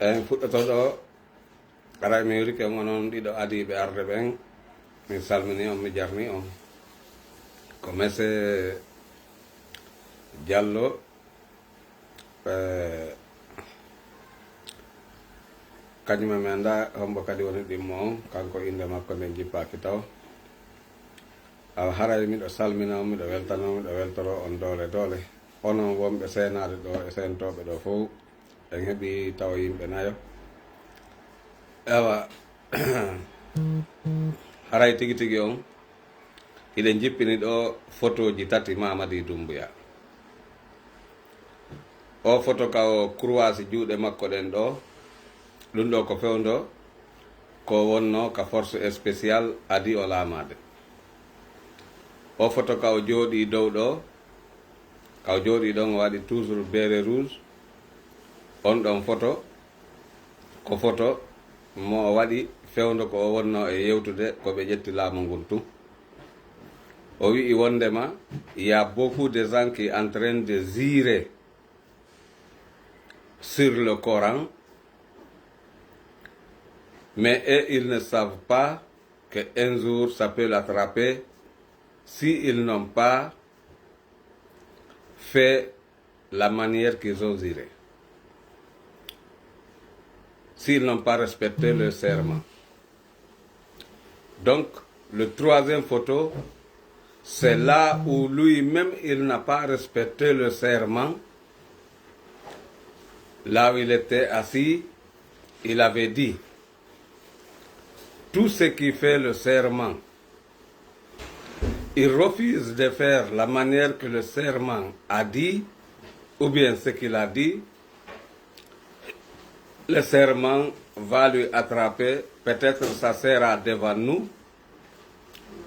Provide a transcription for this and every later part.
en fuɗɗotoɗo ara mi wiri ke onon ɗiɗo adiɓe arde ɓen mi salmini on mi jarni on ko mese Diallo kañum mi anda hombo kadi woni ɗimmo on kanko inde makko nde jippaki taw haray miɗo salmina on miɗo weltano miɗo weltoro on doole doole onon wonɓe senade ɗo e sentoɓe ɗo fof en heeɓi taw yimɓe nayo ewa haray tigi tigi on iɗen jippini ɗo photo ji tati Mamady Doumbouya o photo ka o croisi juuɗe makko ɗen ɗo ɗum ɗo ko fewdo ko wonno ka force spéciale adi o laamade o photo ka o jooɗi dow ɗo ka o jooɗi ɗon o waɗi toujours beret rouge on ɗon photo ko photo mo o waɗi fewdo ko o wonno e yewtude ko ɓe ƴetti laamu ngun tun o wi'i wondema il y a beaucoup de gens qui en train de zirer sur le Coran mais eux, ils ne savent pas qu'un jour ça peut l'attraper s'ils n'ont pas fait la manière qu'ils ont ziré, s'ils n'ont pas respecté le serment. Donc, le troisième photo, c'est là où lui-même, il n'a pas respecté le serment. Là où il était assis, il avait dit, tout ce qui fait le serment, il refuse de faire la manière que le serment a dit, ou bien ce qu'il a dit, le serment va lui attraper, peut-être ça sera devant nous,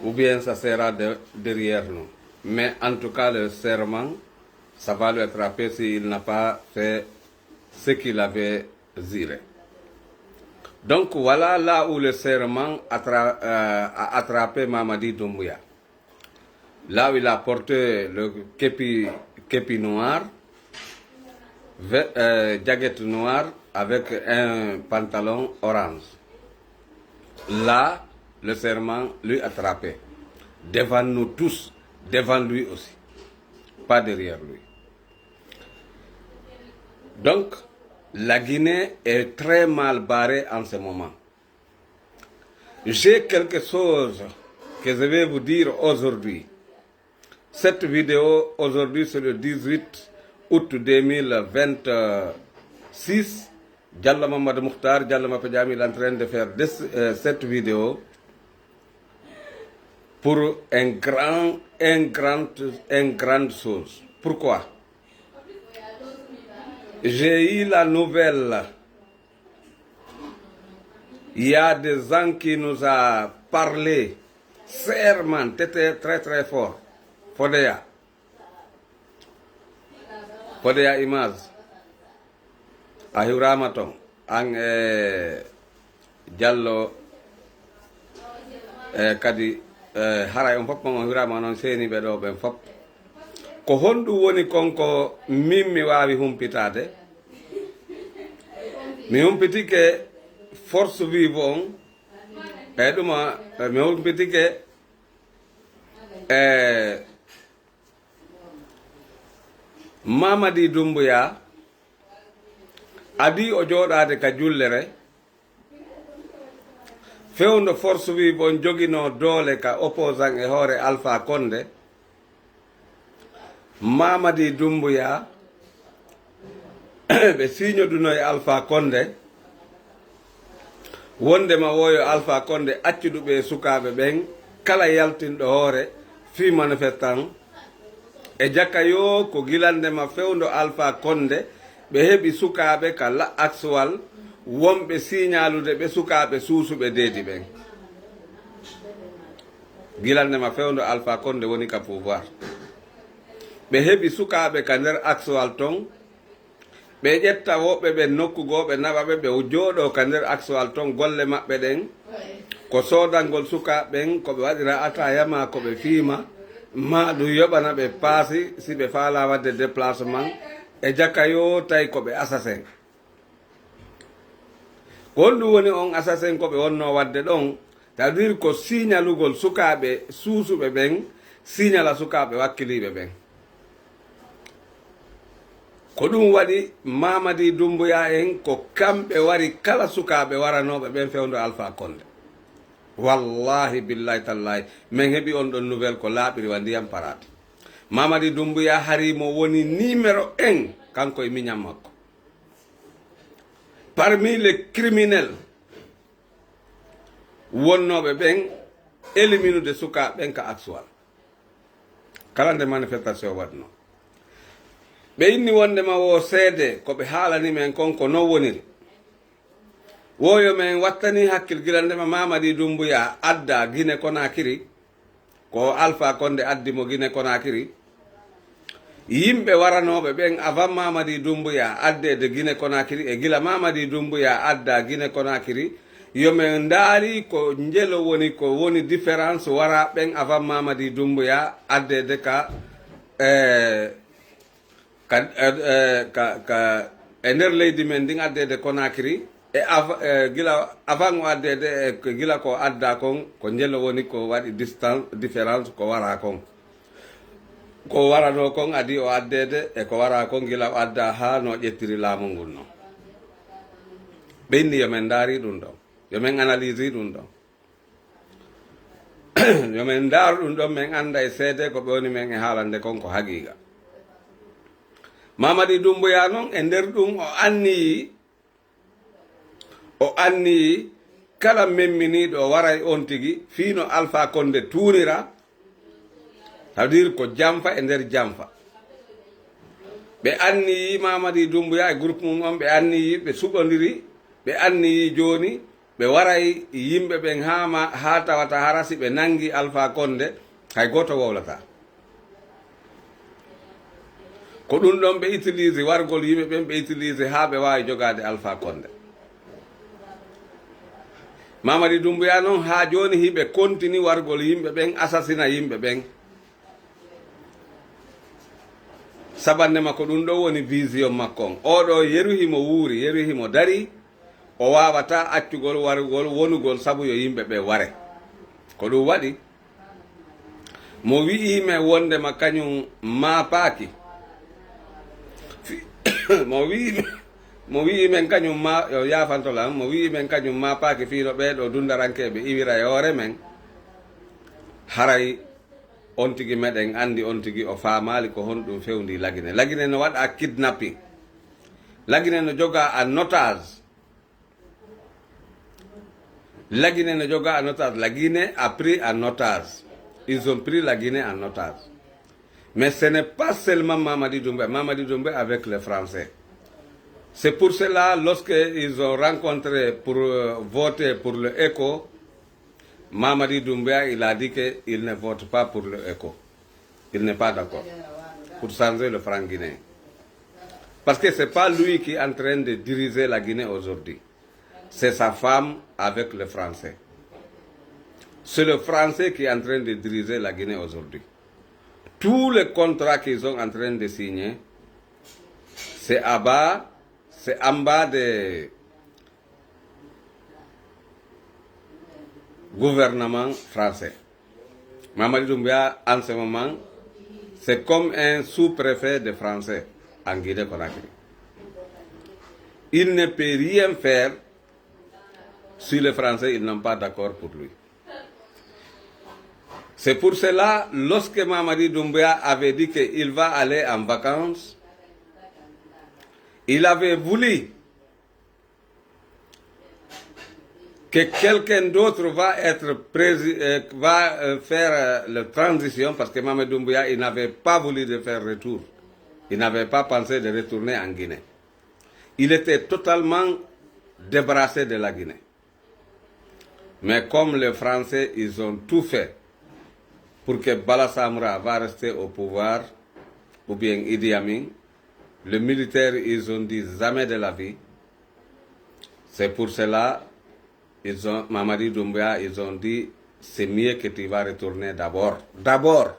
ou bien ça sera derrière nous. Mais en tout cas, le serment, ça va lui attraper s'il n'a pas fait ce qu'il avait ziré. Donc voilà là où le serment a attrapé Mamady Doumbouya. Là où il a porté le képi noir, jaquette noire avec un pantalon orange. Là, le serment lui a attrapé. Devant nous tous, devant lui aussi. Pas derrière lui. Donc, la Guinée est très mal barrée en ce moment. J'ai quelque chose que je vais vous dire aujourd'hui. Cette vidéo, aujourd'hui, c'est le 18 août 2026. Diallo Mamadou Mokhtar, Diallo Mapadiami est en train de faire cette vidéo pour une grande chose. Pourquoi? J'ai eu la nouvelle. Il y a des gens qui nous ont parlé serment, c'était très très fort. Fodeya image a hiwrama ton an Diallo kadi haray on fof on hiwrama noon seeniɓe ɗo ɓen fof ko honɗum woni konko min mi wawi humpitade mi humpitike force vive on e ɗuma mi humpitike Mamady Doumbouya adi o jooɗade ka jullere fewndo force vive on jogino doole ka opposant e hoore Alpha Condé Mamady Doumbouya ɓe signoduno e Alpha Condé wondema woyo Alpha Condé accuɗuɓe e sukaɓe ɓen kala yaltinɗo hoore fi manifestant e jakka yo ko gilandema fewndo Alpha Condé ɓe heɓi sukaɓe ka la axwal wonɓe signalude ɓe sukaɓe suusuɓe deedi ɓen gilandema fewndo Alpha Condé woni ka pouvoir ɓe heɓi sukaɓe ka nder axwal ton ɓe ƴetta woɓɓe ɓe nokkugoɓe naɓaɓe ɓe jooɗo ka nder axwal ton golle maɓɓe ɗen ko soodangol sukaɓe ɓen koɓe waɗira atayama koɓe fiima ma ɗum yoɓana ɓe paasi si ɓe faala wadde déplacement e jakka yo tawi koɓe assassin ko honɗum woni on assassin ko ɓe wonno wadde ɗon, c'est à dire ko signalugol sukaɓe suusuɓe ɓen signala sukaɓe wakkiliɓe ɓen. ko ɗum waɗi Mamadi Doumbouya en ko kamɓe wari kala sukaɓe waranoɓe ɓen fewndo Alpha Condé. Wallahi billahi tallahi min heɓi on ɗon nouvelle ko laaɓiri wa ndiyam parate. Mamadi Doumbouya harimo woni numéro 1 kanko e miñam makko. Parmi les criminels wonnoɓe ɓen éliminude sukaɓe ɓen ka actual kala nde manifestation waɗno. ɓe inni wondema wo seede ko ɓe haalani men kon ko non woniri. woyo men wattani hakkil gila ndema Mamadi Doumbouya adda Guinée Conakry ko Alpha Condé addi mo Guinée Conakry. yimɓe waranoɓe ɓen avant Mamadi Doumbouya addede Guinée Conakry e gila Mamadi Doumbouya adda Guinée Conakry yomen ndaari ko njelo woni ko woni différence wara ɓen avant Mamadi Doumbouya addede ka e nder leydi men ndin addede Conakry e gila avant o addede e gila ko adda kon ko njelo woni ko waɗi différence ko wara kon. ko warano kon adi o addede e ko wara kon gila o adda ha no ƴettiri laamu ngun no. ɓenni yomen ndaari ɗum ɗon, yomen analyse ɗum ɗon. yomen ndaaru ɗum ɗon min anda e seede ko ɓe woni men e haalande kon ko haqiqa. Mamadi Doumbouya noon e nder ɗum o anniyi kala memminiɗo o waray on tigi fiino Alpha Condé tuunira, ça veut dire ko jamfa e nder jamfa. ɓe anniyi Mamadi Doumbouya e groupe mum on, ɓe anniyi ɓe suɓodiri, ɓe anniyi joni ɓe waray yimɓe ɓen ha tawata harasi ɓe nangi Alpha Condé hay goto wowlata. ko ɗum ɗon ɓe utilise wargol yimɓe ɓen ɓe utilise ha ɓe wawi jogade Alpha Condé. Mamadi Doumbouya noon ha joni hiɓe continue wargol yimɓe ɓen assassina yimɓe ɓen. sabandema ko ɗum ɗo woni vision makko on. oɗo yeruhimo wuuri, yeruhimo dari, o wawata accugol wargol wonugol sabu yo yimɓe ɓe ware. ko ɗum waɗi mo wi'ime wondema kañum maapaki mo wi'imen kañum ma yo yafantolam mo wi'imen kañum maapaki fiino ɓeɗo dundarankeɓe iwira e hoore men, haray on tigi meɗen andi on tigi o faamali ko honɗum fewndi Laguiné. Laguiné no waɗa kidnapping, Laguiné no joga en otage, Laguiné no joga en otage. La Guinée a pris en otage, ils ont pris la Guinée en otage. Mais ce n'est pas seulement Mamadi Doumbouya avec les Français. C'est pour cela, lorsqu'ils ont rencontré pour voter pour le ECO, Mamadi Doumbouya, il a dit qu'il ne vote pas pour le ECO. Il n'est pas d'accord pour changer le franc guinéen. Parce que ce n'est pas lui qui est en train de diriger la Guinée aujourd'hui. C'est sa femme avec le Français. C'est le Français qui est en train de diriger la Guinée aujourd'hui. Tous les contrats qu'ils sont en train de signer, c'est en bas des gouvernements français. Mamadi Doumbouya, en ce moment, c'est comme un sous-préfet de Français en Guinée-Conakry. Il ne peut rien faire si les Français ils n'ont pas d'accord pour lui. C'est pour cela, lorsque Mamadi Doumbouya avait dit qu'il va aller en vacances, il avait voulu que quelqu'un d'autre va faire la transition, parce que Mamadi Doumbouya, il n'avait pas voulu de faire retour. Il n'avait pas pensé de retourner en Guinée. Il était totalement débarrassé de la Guinée. Mais comme les Français, ils ont tout fait pour que Bala Samra va rester au pouvoir, ou bien Idi Amin, les militaires, ils ont dit jamais de la vie. C'est pour cela, Mamadi Doumbouya, ils ont dit, c'est mieux que tu vas retourner d'abord. D'abord.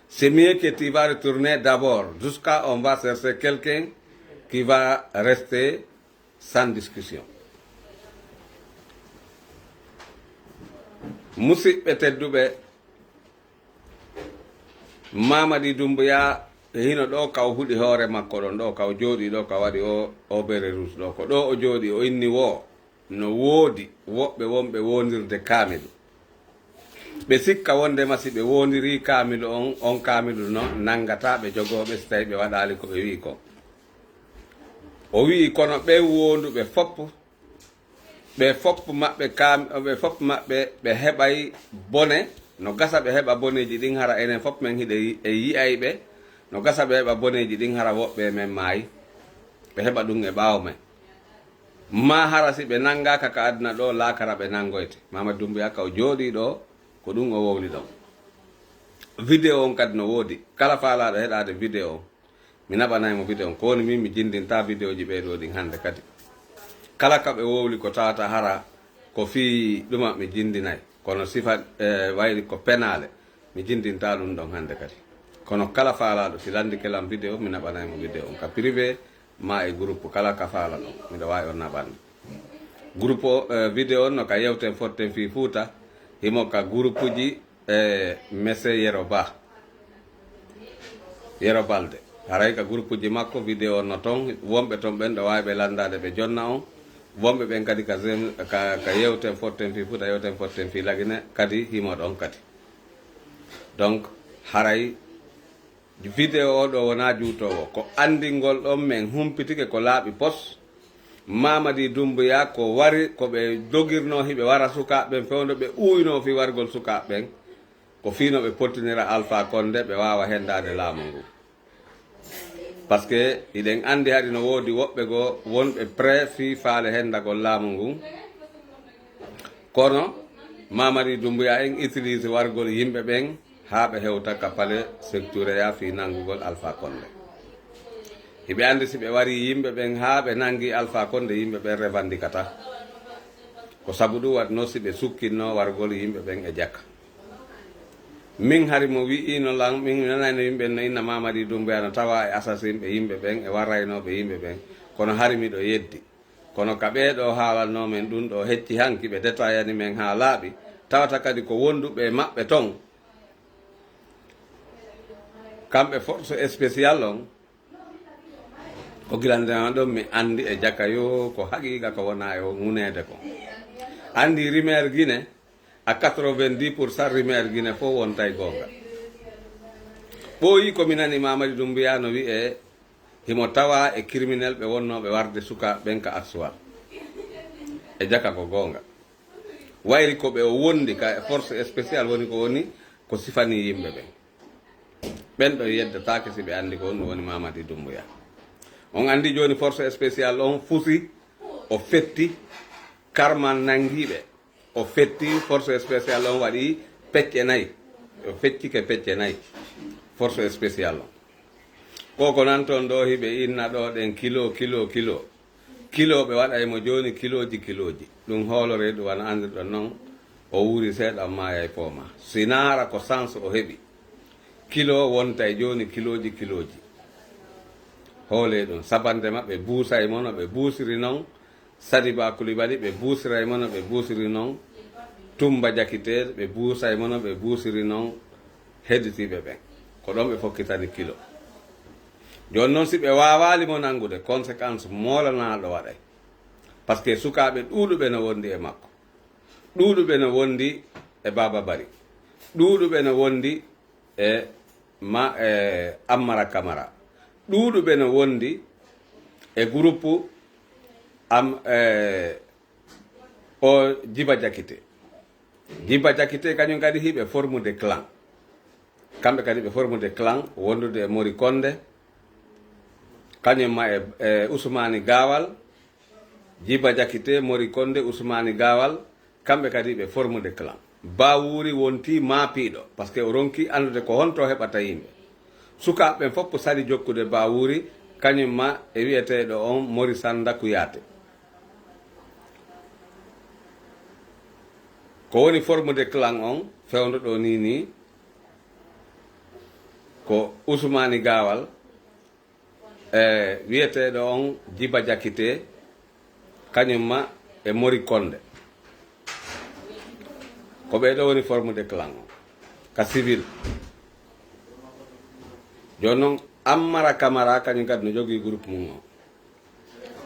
C'est mieux que tu vas retourner d'abord, jusqu'à on va chercher quelqu'un qui va rester sans discussion. musidɓe tedduɓe Mamady Doumbouya hino ɗo kaw huɗi hoore makko ɗon ɗo kaw jooɗi ɗo ka waɗi o bere rus ɗo ko ɗo o jooɗi o inni wo no woodi woɓɓe wonɓe wondirde kaamilu ɓe sikka wondema si ɓe wondiri kaamilu on kaamilu no nangata ɓe jogoɓe so tawi ɓe waɗali ko ɓe wi ko o wi kono ɓe wonduɓe ɓe fopp maɓɓe ɓe heɓay bone no gasa ɓe heɓa boneji ɗin hara enen fof men hiɗe e yiyay ɓe no gasa ɓe heɓa boneji ɗin hara woɓɓe men maayi ɓe heɓa ɗum e ɓaawo men ma hara si ɓe nangaka ka aduna ɗo laakara ɓe nangoyte Mamady Doumbouya ka o jooɗi ɗo ko ɗum o wowli ɗon vidéo on kadi no woodi kala faalaɗo heɗade vidéo on mi naɓanaymo vidéo on ko woni min mi jindinta vidéo ji ɓeɗo ɗin hannde kadi kala ka ɓe wowli ko tawata hara ko fii ɗuma mi jindinayi kono sifa wayri ko penale mi jindinta ɗum ɗon hannde kadi kono kala faalaɗo si landi kelam vidéo mi naɓanaymo vidéo on ka privé ma e groupe kala ka faala ɗon miɗa wawi on naɓande groupe vidéo on no ka yewten fotten fi Fouta himo ka groupe ji messe Yeroba Yerobalde haray ka groupe ji makko vidéo on no toon wonɓe toon ɓen ɗo wawi ɓe landade ɓe jonna on wonɓe ɓen kadi ka yewten fotten fi Fouta yewten fotten fi Lagine kadi himo ɗon kadi donc haray vidéo o ɗo wona juutowo ko andingol ɗon men humpitike ko laaɓi pos Mamady Doumbouya ko wari ko ɓe dogirno hiɓe wara sukaɓeɓen fewdo ɓe uyno fi wargol sukaɓeɓen ko fino ɓe pottinira Alpha Condé ɓe wawa hendade laamu ngu par ce que iɗen andi haɗi no woodi woɓɓe goo wonɓe pré fi faale hendagol laamu ngu kono Mamady Doumbouya en utilise wargol yimɓe ɓen ha ɓe hewta ka pale sectureya fi nangugol Alpha Condé hiɓe andi si ɓe wari yimɓe ɓen ha ɓe nangi Alpha Condé yimɓe ɓen revandikata ko sabu ɗum waɗno si ɓe sukkinno wargol yimɓe ɓen e jakka min hari mo wi'ino lan min nanayno yimɓe no inna Mamady Doumbouya no tawa e assasine ɓe yimɓe ɓen e warraynoɓe yimɓe ɓen kono hari miɗo yeddi kono ka ɓeeɗo haalannomen ɗum ɗo hecci hanki ɓe détaillani men ha laaɓi tawata kadi ko wonduɓe maɓɓe ton kamɓe force spécial on ko gilandema ɗon mi andi e jakka yo ko haqiqa ko wona e ŋunede ko andi Rimer Guinée a 90% Rimer Guinée fof wonta e gonga ɓooyi komi nani Mamady Doumbouya no wiye himo tawa e criminel ɓe wonnoɓe warde suka ɓen ka arsuwal e jakka ko gonga wayri ko ɓe o wondi ka force spécial woni ko woni ko sifani yimɓe ɓen ɓen ɗo yeddatake si ɓe andi ko on woni Mamady Doumbouya on andi joni force spécial on fusi o fetti karman nangiɓe o fetti force spécial on waɗi pecce nayyi o feccike pecce nayyi force spécial on koko nan toon ɗo hiɓe inna ɗo ɗen kilo ɓe waɗaymo joni kiloji ɗum hoolore ɗum wana andirɗon noon o wuri seeɗa maya e pooma sinara ko sens o heeɓi kilo wonta e joni kiloji hoole ɗum sabande maɓɓe buusa e mono ɓe buusiri noon Sadiba Coulibaly ɓe buusira e mono ɓe buusiri noon Toumba Diakité ɓe buusa e mono ɓe buusiri noon hedditiɓe ɓen ko ɗon ɓe fokkitani kilo joni noon si ɓe wawali mo nangude conséquence molanaɗo waɗay par ce que sukaɓe ɗuuɗuɓe no wondi e makko ɗuuɗuɓe no wondi e Baba Bari ɗuuɗuɓe no wondi e Ammara Camara ɗuuɗuɓe no wondi e groupe o Djiba Diakité kañum kadi hiɓe formude clan kamɓe kadi ɓe formude clan wondude e Mori Condé kañumma e Ousmani Gawal Djiba Diakité Mori Condé Ousmani Gawal kamɓe kadi ɓe formude clan Bawuri wonti maapiɗo par ce que o ronki andude ko honto heɓata yimɓe sukaɓe fof sari jokkude Bawuri kañumma e wiyeteɗo on Mori Sanda Kuyate ko woni formude clan on fewndo ɗo ni ko Ousmani Gawal wiyeteɗo on Djiba Diakité kañumma e Mori Condé ko ɓeɗo woni forme de clan o ka civil joni noon Ammara Camara kañum kadi no jogui groupe mum o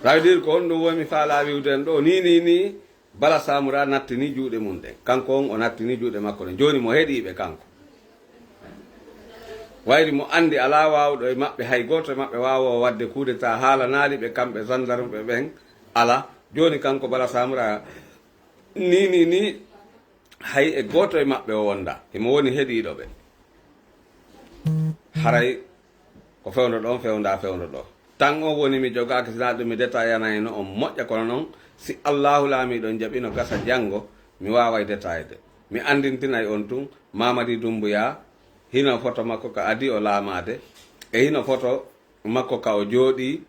ça veut dire ko on ɗum womi faala wiwden ɗo ni Bala Samura nattini juuɗe mum ɗen kanko on o nattini juuɗe makko ɗen joni mo heeɗiɓe kanko wayri mo andi ala wawɗo e maɓɓe hay goto e maɓɓe wawo wadde kudeta haalanali ɓe kamɓe gendarme ɓe ɓen ala joni kanko Bala Samura ni hay e goto e maɓɓe o wonda emo woni heeɗiɗo ɓe haray ko fewdo ɗon fewda fewdo ɗo tan o woni mi jogaki sina ɗum mi détaillana eno on moƴƴa kono noon si Allahu laamiɗon jaɓino gasa janggo mi wawa détaillede mi andintinay on tun Mamadi Doumbouya hino photo makko ka adi o laamade e hino photo makko ka o jooɗi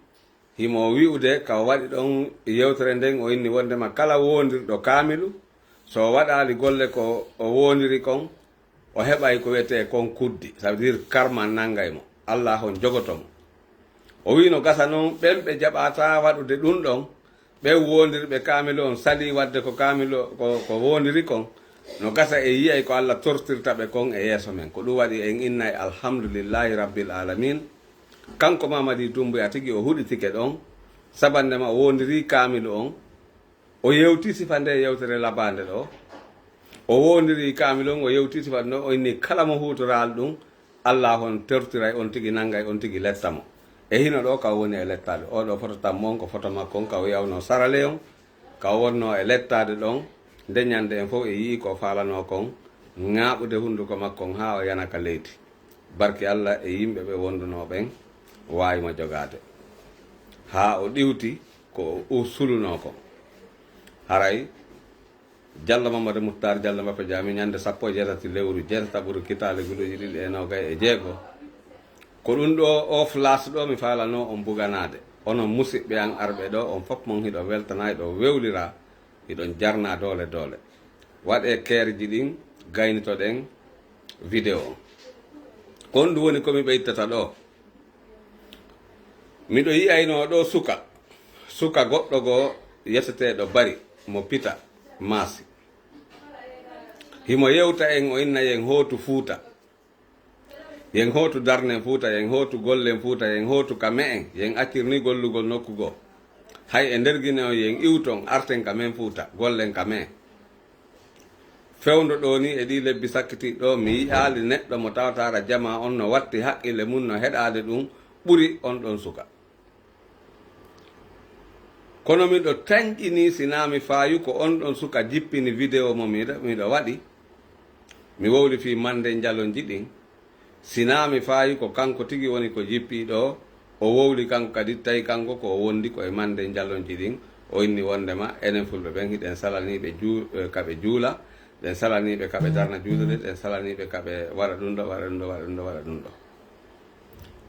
himo wi'ude ka o waɗi ɗon yewtere nden o inni wondema kala wondirɗo kaamilu so waɗali golle ko o wondiri kon o heɓay ko wiyete kon kuddi ça veut dire karma nangay mo Allah on jogotomo o wino gasa noon ɓen ɓe jaɓata waɗude ɗum ɗon ɓe wondirɓe kaamilu on sali wadde ko kaamilu ko wondiri kon no gasa e yiyay ko Allah tortirta ɓe kon e yeeso men ko ɗum waɗi en innay alhamdulillahi rabbil alamin kanko Mamadi Doumbouya tigi o huɗitike ɗon sabandema o wondiri kaamilu on o yewti sifa nde yewtere labande ɗo o wondiri kaamilu on o yewti sifa ɗo o inni kala mo hutoral ɗum Allah on tortiray on tigi nangay on tigi lettamo e hino ɗo ka woni e lettade oɗo photo tammon ko photo makko on ka o yawno sarale on ka wonno e lettade ɗon nde ñande en fof e yii ko falano kon ŋaaɓude hunduko makko on ha o yanaka leydi barki Allah e yimɓe ɓe wonduno ɓen wawima jogade ha o ɗiwti ko o suluno kon haray Diallo Mamadou Mouhtar Diallo Mbappe Diamy ñande 17 lewru jeetataɓuru kitale guluji ɗiɗi e nogay e jeego ko ɗum ɗo o flas ɗo mi falano on buganade onon musidɓe an arɓe ɗo on fof mon hiɗo weltana ɗo wewlira hiɗon jarna dole waɗe keerji ɗin gaynitoɗen vidéo on kon ɗum woni komi ɓeytata ɗo miɗo yiyayno ɗo suka goɗɗo goo yeteteɗo bari mo pita maasi himo yewta en o inna yen hootu Fuuta yen hootu darne Fuuta yen hootu gollen Fuuta yen hootu kame en yen accirni gollugol nokku goo hay e nder Guinée o yen iwton arten kamen Fuuta gollen kamen fewndo ɗo ni e ɗi lebbi sakkiti ɗo mi yi'ali neɗɗo mo tawatara jama on no watti haqqille mum no heɗade ɗum ɓuri on ɗon suka kono miɗo tañƴini sina mi faayu ko on ɗon suka jippini vidéo mo miɗo waɗi mi wowli fi mande jalonji ɗin sina mi faayu ko kanko tigi woni ko jippi ɗo o wowli kanko kadi tawi kanko ko wondi ko e mande jalonji ɗin o inni wondema enen fulɓe ɓen hiɗen salaniɓe kaɓe juula ɗen salaniɓe kaɓe darna juulede ɗen salaniɓe kaɓe waɗa ɗum ɗo waɗa ɗum ɗo waɗa ɗum ɗo waɗa ɗum ɗo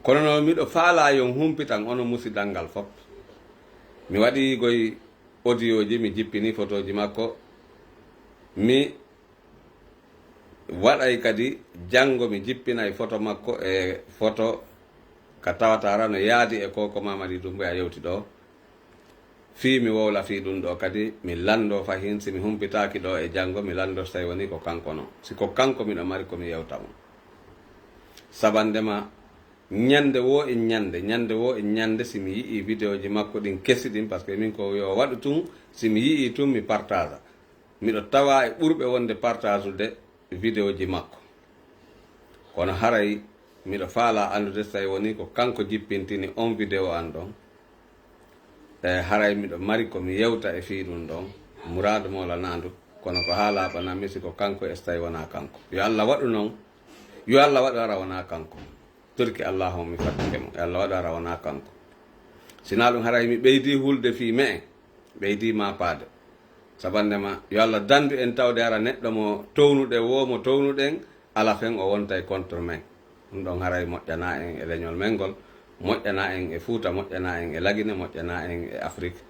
kono noon miɗo faala yon humpitan ono musidal ngal fof mi waɗi goye audio ji mi jippini photo ji makko mi waɗay kadi janngo mi jippinay photo makko e photo ka tawatara no yaadi e ko Mamadi Doumbouya yewti ɗo fi mi wowla fi ɗum ɗo kadi mi lando fahin si mi humpitaki ɗo e janngo mi lando so tawi woni ko kanko non siko kanko miɗo mari komi yewtamo sabandema ñande wo e ñande simi yii vidéo ji makko ɗin kesi ɗin par ce que min ko yo waɗu tun simi yii tun mi partage miɗo tawa e ɓurɓe wonde partage ude vidéo ji makko kono haray miɗo faala andude so tawi woni ko kanko jippintini on vidéo an ɗon e haray miɗo mari komi yewta e fi ɗum ɗon mouradu molanandu kono ko ha laaɓanami siko kanko e so tawi wona kanko yo Allah waɗu noon yo Allah waɗu ara wona kanko turki Allahuma mi fattike mo e Allah waɗu ara wona kanko sina ɗum haray mi ɓeydi hulde fi me ɓeydi mapade sabandema yo Allah dandu en tawde ara neɗɗo mo townuɗen womo townuɗen ala fen o wonta e contre men ɗum ɗon haray moƴƴana en e leñol men ngol moƴƴana en e Fuuta moƴƴana en e Lagine moƴƴana en e Afrique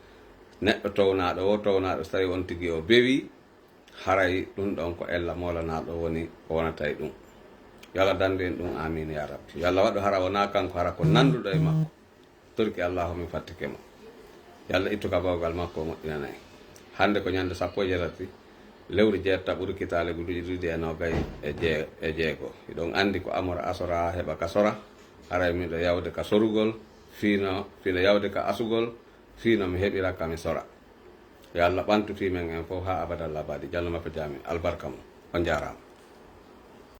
neɗɗo townaɗo o townaɗo so tawi on tigi o bewi haray ɗum ɗon ko ella molanaɗo woni o wonata e ɗum yo Allah dandu en ɗum amin ya rabbi yo Allah waɗu hara wona kanko hara ko nanduɗo e makko turki Allahuma mi fattike mo yo Allah ittu ka bawgal makko o moƴƴinana en hande ko ñande 17 lewru jeetta ɓuri kitale guduji e nogay e jeego iɗon andi ko amora asora heɓa ka sora haray miɗo yawde ka sorugol fino yawde ka asugol fino mi heɓira ka mi sora yo Allah ɓantuti men en fof ha abadal abadi jalno mappa jami albarka mum on jarama